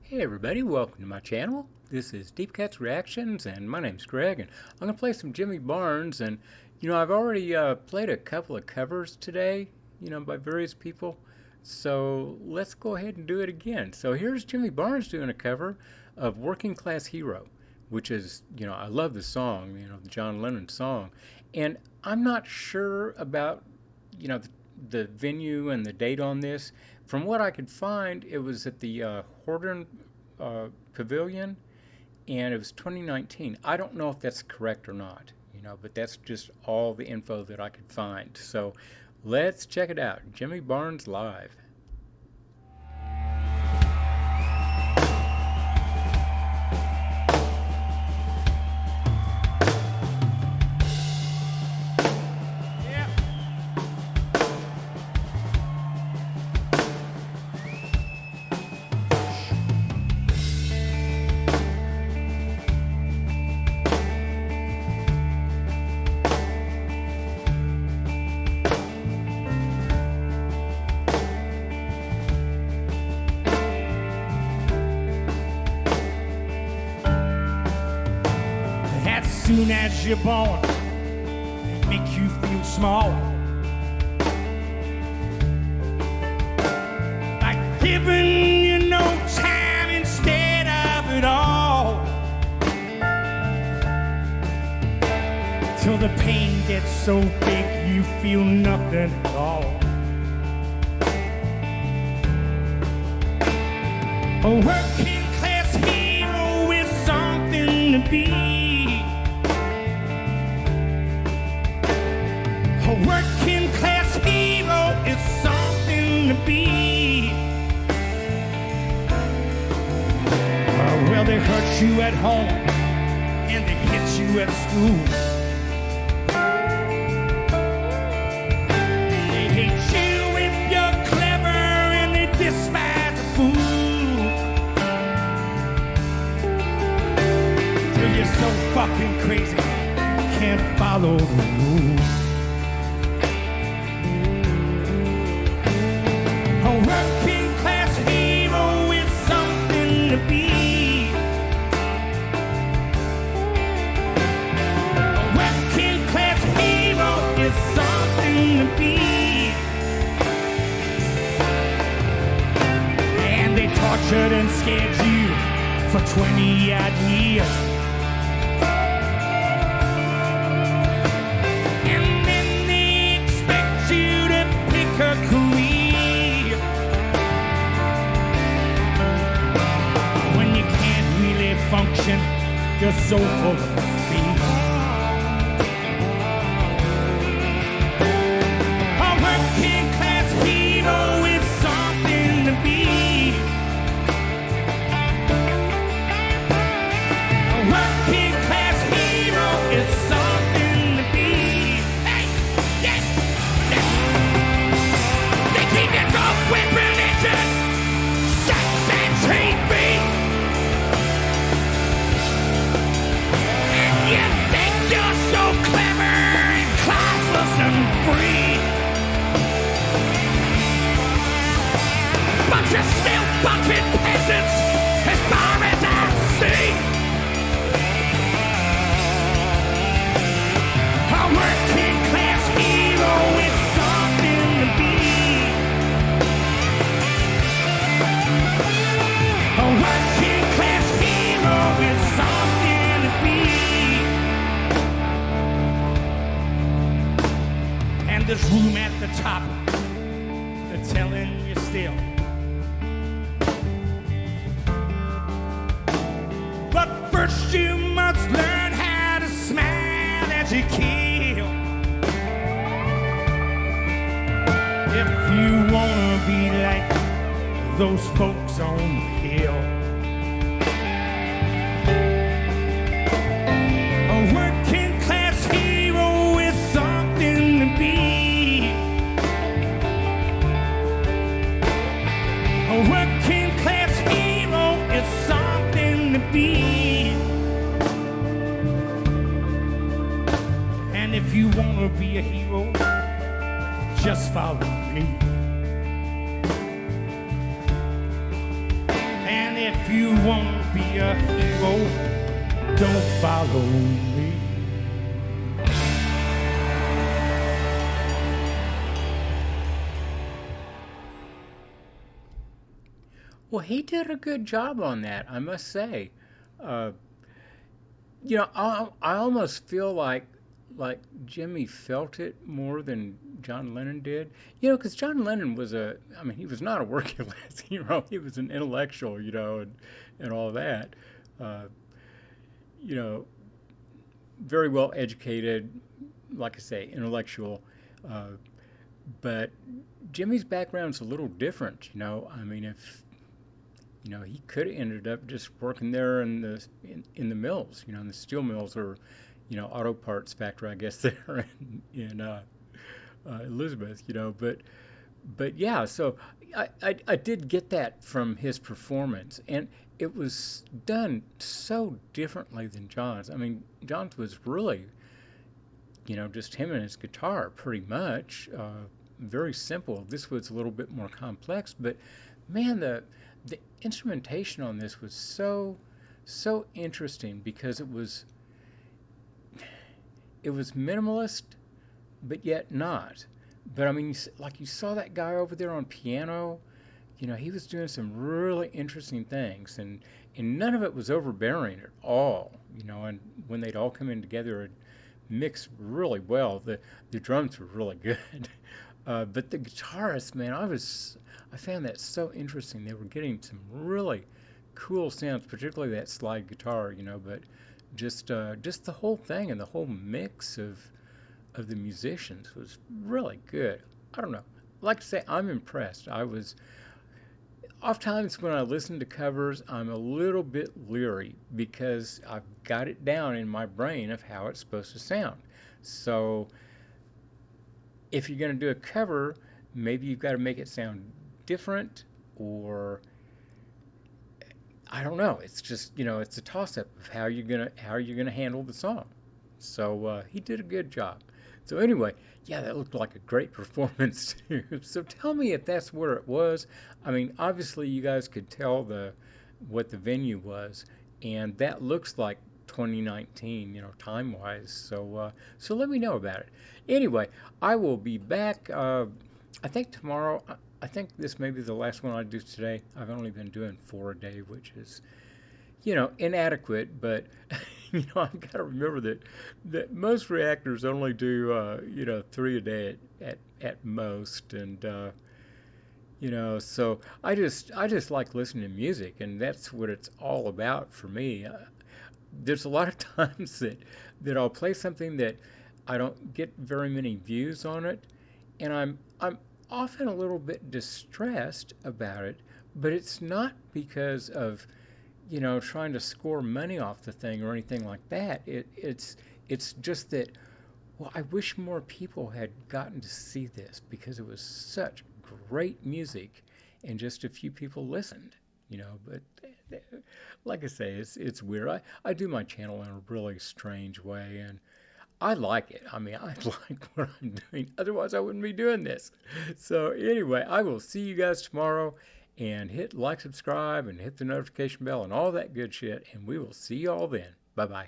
Hey everybody, welcome to my channel. This is Deep Cuts Reactions and my name's Greg, and I'm going to play some Jimmy Barnes. And I've already played a couple of covers today, by various people, so let's go ahead and do it again. So here's Jimmy Barnes doing a cover of Working Class Hero, which is, I love the song, the John Lennon song. And I'm not sure about, the venue and the date on this. From what I could find, it was at the Hordern Pavilion, and it was 2019. I don't know if that's correct or not, but that's just all the info that I could find. So let's check it out. Jimmy Barnes live. Soon as you're born, they make you feel small, like giving you no time instead of it all, till the pain gets so big you feel nothing at all. A working class hero is something to be. A working class hero is something to be. Well, they hurt you at home and they hit you at school. They hate you if you're clever and they despise a fool. Till you're so fucking crazy, you can't follow the rules. A working class hero is something to be. A working class hero is something to be. And they tortured and scared you for 20 odd years. And then they expect you to pick a career. Function, you're so full of fear. A working class hero is something to be. A working class hero is something to be. Hey, yes, yes. They keep you drunk with religion, sex and TV. You think you're so clever and classless and free, but you're still fucking peasants as far as I see. A working class hero is something to be. A working class hero is something to be. There's room at the top, they're telling you still. But first you must learn how to smile as you kill. If you wanna be like those folks on the hill. A working class hero is something to be. A working class hero is something to be. And if you want to be a hero, just follow me. And if If you want to be a hero, don't follow me. Well, he did a good job on that, I must say. Uh, I almost feel like Jimmy felt it more than John Lennon did. Because John Lennon was he was not a working class hero. He was an intellectual, and all that. Uh, you know, very well educated, like I say, intellectual. Uh, but Jimmy's background's a little different. If he could have ended up just working there in the mills, in the steel mills or auto parts factory, I guess there in Elizabeth, but yeah. So I did get that from his performance, and it was done so differently than John's. I mean, John's was really just him and his guitar, pretty much. Very simple. This was a little bit more complex, but man, the instrumentation on this was so interesting because it was minimalist, but yet not. But I mean, like you saw that guy over there on piano, he was doing some really interesting things, and none of it was overbearing at all. And when they'd all come in together, it mixed really well. The drums were really good. But the guitarists, man, I found that so interesting. They were getting some really cool sounds, particularly that slide guitar, but just the whole thing and the whole mix of the musicians was really good. I don't know. Like I say, I'm impressed. Oftentimes when I listen to covers, I'm a little bit leery because I've got it down in my brain of how it's supposed to sound. So if you're going to do a cover, maybe you've got to make it sound different, or I don't know. It's just it's a toss-up of how you're gonna handle the song. So he did a good job. So anyway, yeah, that looked like a great performance too. So tell me if that's where it was. I mean, obviously you guys could tell what the venue was, and that looks like 2019, time-wise. So let me know about it. Anyway, I will be back. I think tomorrow. I think this may be the last one I do today. I've only been doing 4 a day, which is, inadequate. But I've got to remember that most reactors only do 3 a day at most, and so I just like listening to music, and that's what it's all about for me. There's a lot of times that I'll play something that I don't get very many views on it, and I'm often a little bit distressed about it, but it's not because of trying to score money off the thing or anything like that. It's just that, well, I wish more people had gotten to see this because it was such great music and just a few people listened. But like I say, it's weird. I do my channel in a really strange way, and I like it. I mean, I like what I'm doing. Otherwise, I wouldn't be doing this. So anyway, I will see you guys tomorrow, and hit like, subscribe, and hit the notification bell and all that good shit, and we will see you all then. Bye-bye.